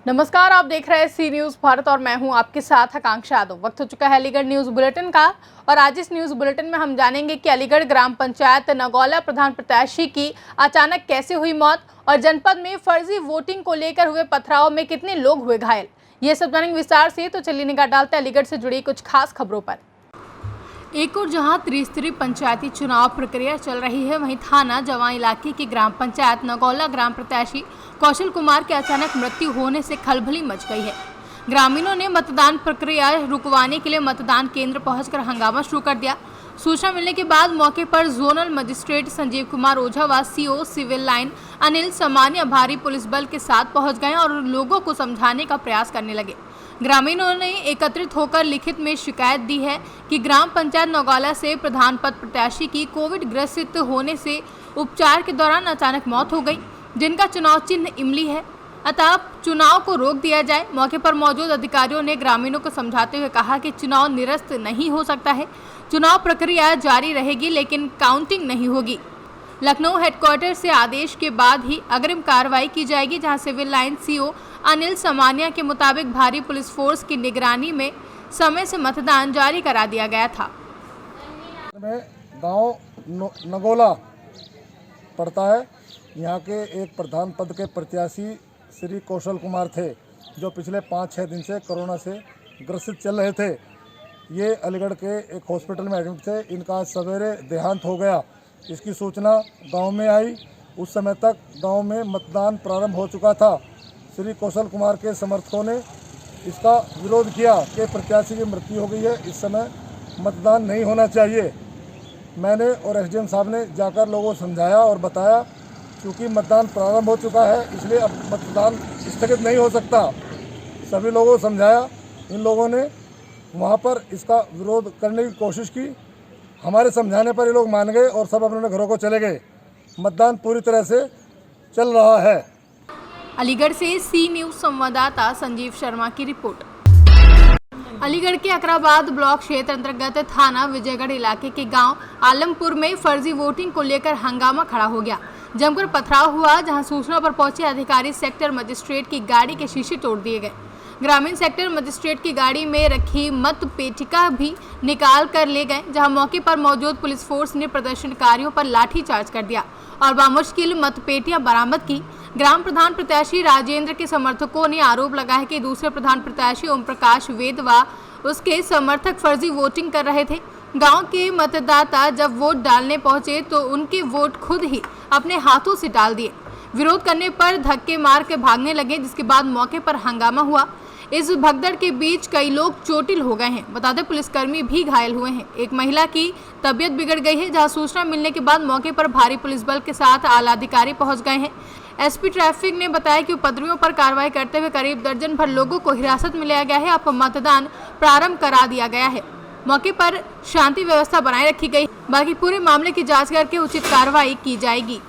नमस्कार, आप देख रहे हैं सी न्यूज भारत और मैं हूं आपके साथ आकांक्षा यादव। वक्त हो चुका है अलीगढ़ न्यूज बुलेटिन का और आज इस न्यूज बुलेटिन में हम जानेंगे कि अलीगढ़ ग्राम पंचायत नगौला प्रधान प्रत्याशी की अचानक कैसे हुई मौत और जनपद में फर्जी वोटिंग को लेकर हुए पथराव में कितने लोग हुए घायल, ये सब जानेंगे विस्तार से। तो चलिए निगाह डालते हैं अलीगढ़ से जुड़ी कुछ खास खबरों पर। एक और जहां त्रिस्तरीय पंचायती चुनाव प्रक्रिया चल रही है, वहीं थाना जवां इलाके की ग्राम पंचायत नगौला ग्राम प्रत्याशी कौशल कुमार की अचानक मृत्यु होने से खलबली मच गई है। ग्रामीणों ने मतदान प्रक्रिया रुकवाने के लिए मतदान केंद्र पहुंचकर हंगामा शुरू कर दिया। सूचना मिलने के बाद मौके पर जोनल मजिस्ट्रेट संजीव कुमार ओझा व सीओ सिविल लाइन अनिल समानिया भारी पुलिस बल के साथ पहुंच गए और लोगों को समझाने का प्रयास करने लगे। ग्रामीणों ने एकत्रित होकर लिखित में शिकायत दी है कि ग्राम पंचायत नगौला से प्रधान पद प्रत्याशी की कोविड ग्रसित होने से उपचार के दौरान अचानक मौत हो गई, जिनका चुनाव चिन्ह इमली है, अतः चुनाव को रोक दिया जाए। मौके पर मौजूद अधिकारियों ने ग्रामीणों को समझाते हुए कहा कि चुनाव निरस्त नहीं हो सकता है, चुनाव प्रक्रिया जारी रहेगी लेकिन काउंटिंग नहीं होगी। लखनऊ हेडक्वार्टर से आदेश के बाद ही अग्रिम कार्रवाई की जाएगी, जहां सिविल लाइन सीओ अनिल समानिया के मुताबिक भारी पुलिस फोर्स की निगरानी में समय से मतदान जारी करा दिया गया था। गांव नगौला पड़ता है। यहाँ के एक प्रधान पद के प्रत्याशी श्री कौशल कुमार थे, जो पिछले 5-6 दिन से कोरोना से ग्रसित चल रहे थे। ये अलीगढ़ के एक हॉस्पिटल में एडमिट थे। इनका सवेरे देहांत हो गया। इसकी सूचना गांव में आई। उस समय तक गांव में मतदान प्रारंभ हो चुका था। श्री कौशल कुमार के समर्थकों ने इसका विरोध किया कि प्रत्याशी की मृत्यु हो गई है, इस समय मतदान नहीं होना चाहिए। मैंने और एसडीएम साहब ने जाकर लोगों को समझाया और बताया, क्योंकि मतदान प्रारंभ हो चुका है इसलिए अब मतदान स्थगित नहीं हो सकता। सभी लोगों को समझाया। इन लोगों ने वहाँ पर इसका विरोध करने की कोशिश की। हमारे समझाने पर ये लोग मान गए और सब अपने घरों को चले गए। मतदान पूरी तरह से चल रहा है। अलीगढ़ से सी न्यूज संवाददाता संजीव शर्मा की रिपोर्ट। अलीगढ़ के अकराबाद ब्लॉक क्षेत्र अंतर्गत थाना विजयगढ़ इलाके के गांव आलमपुर में फर्जी वोटिंग को लेकर हंगामा खड़ा हो गया। जमकर पथराव हुआ, जहां सूचना पर पहुंचे अधिकारी सेक्टर मजिस्ट्रेट की गाड़ी के शीशे तोड़ दिए गए। ग्रामीण सेक्टर मजिस्ट्रेट की गाड़ी में रखी मत पेटिका भी निकाल कर ले गए, जहां मौके पर मौजूद पुलिस फोर्स ने प्रदर्शनकारियों पर लाठीचार्ज कर दिया और बामुश्किल मतपेटियां बरामद की। ग्राम प्रधान प्रत्याशी राजेंद्र के समर्थकों ने आरोप लगाया कि दूसरे प्रधान प्रत्याशी ओम प्रकाश वेद व उसके समर्थक फर्जी वोटिंग कर रहे थे। गांव के मतदाता जब वोट डालने पहुंचे तो उनके वोट खुद ही अपने हाथों से डाल दिए। विरोध करने पर धक्के मार के भागने लगे, जिसके बाद मौके पर हंगामा हुआ। इस भगदड़ के बीच कई लोग चोटिल हो गए हैं। बता दें, पुलिसकर्मी भी घायल हुए हैं। एक महिला की तबीयत बिगड़ गई है, जहां सूचना मिलने के बाद मौके पर भारी पुलिस बल के साथ आला अधिकारी पहुंच गए हैं। एसपी ट्रैफिक ने बताया कि उपद्रवियों पर कार्रवाई करते हुए करीब दर्जन भर लोगों को हिरासत में लिया गया है। अब मतदान प्रारंभ करा दिया गया है। मौके पर शांति व्यवस्था बनाए रखी गई। बाकी पूरे मामले की जांच करके उचित कार्रवाई की जाएगी।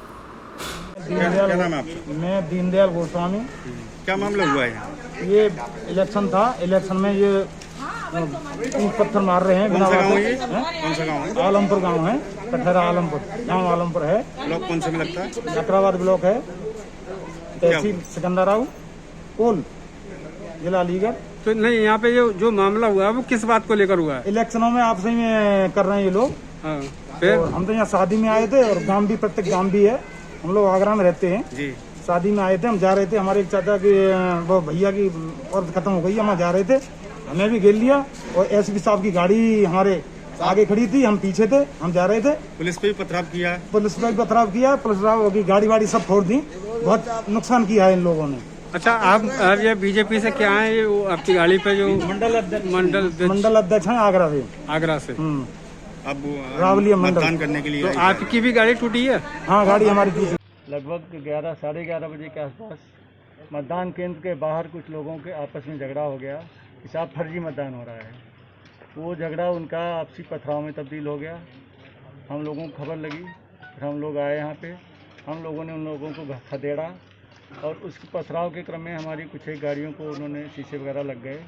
क्या नाम है आपका? मैं दीनदयाल गोस्वामी। क्या मामला हुआ है? ये इलेक्शन था। इलेक्शन में ये ईंट पत्थर मार रहे हैं। कौन सा गाँव है ये? कौन सा गाँव है? आलमपुर गांव है, कठहरा आलमपुर गांव आलमपुर है। ब्लॉक कौन से में लगता है? अकराबाद ब्लॉक है, तहसील सिकंदराव, कोल, जिला अलीगढ़। तो नहीं, यहाँ पे जो मामला हुआ है वो किस बात को लेकर हुआ है? इलेक्शनों में आपस में कर रहे हैं ये लोग। हाँ, फिर और हम तो यहाँ शादी में आए थे और गांव भी, प्रत्येक गांव भी है। हम लोग आगरा में रहते हैं जी। शादी में आए थे, हम जा रहे थे। हमारे एक चाचा की, वो भैया की औरत खत्म हो गई, हम जा रहे थे, हमें भी घेर लिया और एसपी साहब की गाड़ी हमारे आगे खड़ी थी, हम पीछे थे, हम जा रहे थे। पुलिस पे भी पथराव किया है? पुलिस पे भी पथराव किया, पुलिस की गाड़ी वाड़ी सब फोड़ दी, बहुत नुकसान किया है इन लोगों ने। अच्छा, आप ये बीजेपी से क्या है? ये आपकी गाड़ी पे जो मंडल अध्यक्ष हैं आगरा से। आगरा से अब रावलिया मंडल। मतदान करने के लिए तो आपकी भी गाड़ी टूटी है? हाँ, गाड़ी हमारी थी। लगभग 11 साढ़े 11 बजे के आसपास मतदान केंद्र के बाहर कुछ लोगों के आपस में झगड़ा हो गया कि साहब फर्जी मतदान हो रहा है। वो झगड़ा उनका आपसी पथराव में तब्दील हो गया। हम लोगों को खबर लगी, फिर हम लोग आए यहाँ पे। हम लोगों ने उन लोगों को खदेड़ा और उस पथराव के क्रम में हमारी कुछ एक गाड़ियों को उन्होंने शीशे वगैरह लग गए।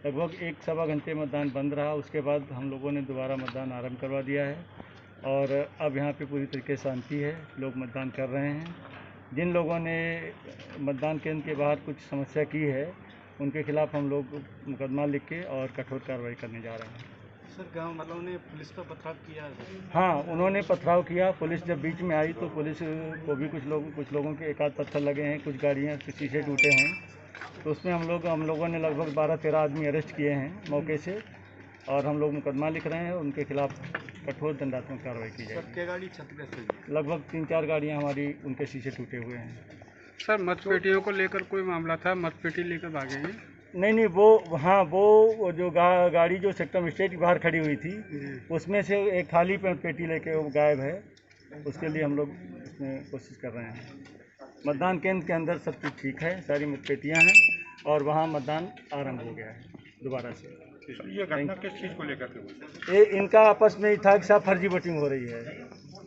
लगभग 1-1.25 घंटे मतदान बंद रहा। उसके बाद हम लोगों ने दोबारा मतदान आरंभ करवा दिया है और अब यहाँ पे पूरी तरीके से शांति है, लोग मतदान कर रहे हैं। जिन लोगों ने मतदान केंद्र के बाहर कुछ समस्या की है उनके खिलाफ हम लोग मुकदमा लिख के और कठोर कार्रवाई करने जा रहे हैं। सर गाँव वालों ने पुलिस पर पथराव किया है। हाँ, उन्होंने पथराव किया। पुलिस जब बीच में आई तो पुलिस को भी कुछ लोगों के एक आध पत्थर लगे हैं, कुछ गाड़ियाँ के शीशे टूटे हैं। तो उसमें हम लोगों ने लगभग 12-13 आदमी अरेस्ट किए हैं मौके से और हम लोग मुकदमा लिख रहे हैं। उनके खिलाफ कठोर दंडात्मक कार्रवाई की जाएगी। क्या गाड़ी क्षतिग्रस्त हुई? लगभग 3-4 गाड़ियाँ हमारी उनके शीशे टूटे हुए हैं। सर मतपेटियों को लेकर कोई मामला था, मतपेटी लेकर भागे हैं? नहीं, वो जो गाड़ी जो सेक्टर मजिस्ट्रेट के बाहर खड़ी हुई थी उसमें से एक खाली पेटी लेके वो गायब है। उसके लिए हम लोग उसमें कोशिश कर रहे हैं। मतदान केंद्र के अंदर सब कुछ ठीक है, सारी मतपेटियाँ हैं और वहाँ मतदान आरंभ हो गया है दोबारा से। ये घटना किस चीज़ को लेकर के हुई? ये इनका आपस में ही था कि साहब फर्जी वोटिंग हो रही है।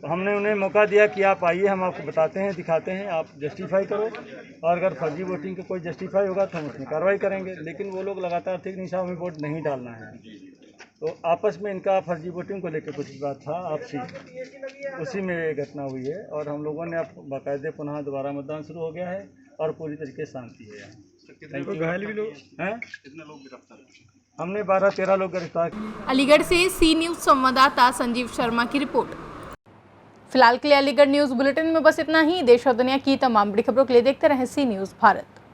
तो हमने उन्हें मौका दिया कि आप आइए, हम आपको बताते हैं, दिखाते हैं, आप जस्टिफाई करो और अगर फर्जी वोटिंग का कोई जस्टिफाई होगा तो हम उसमें कार्रवाई करेंगे। लेकिन वो लोग लगातार थे कि नहीं साहब हमें वोट नहीं डालना है। तो आपस में इनका फर्जी वोटिंग को लेकर कुछ बात था आपसी, उसी में ये घटना हुई है और हम लोगों ने अब बाकायदे पुनः दोबारा मतदान शुरू हो गया है और पूरी तरीके से शांति है यहाँ। घायल भी लोग हैं? कितने लोग गिरफ्तार? हमने 12-13 लोग गिरफ्तार किए। अलीगढ़ से सी न्यूज़ संवाददाता संजीव शर्मा की रिपोर्ट। फिलहाल के लिए अलीगढ़ न्यूज़ बुलेटिन में बस इतना ही। देश और दुनिया की तमाम बड़ी खबरों के लिए देखते रहें सी न्यूज़ भारत।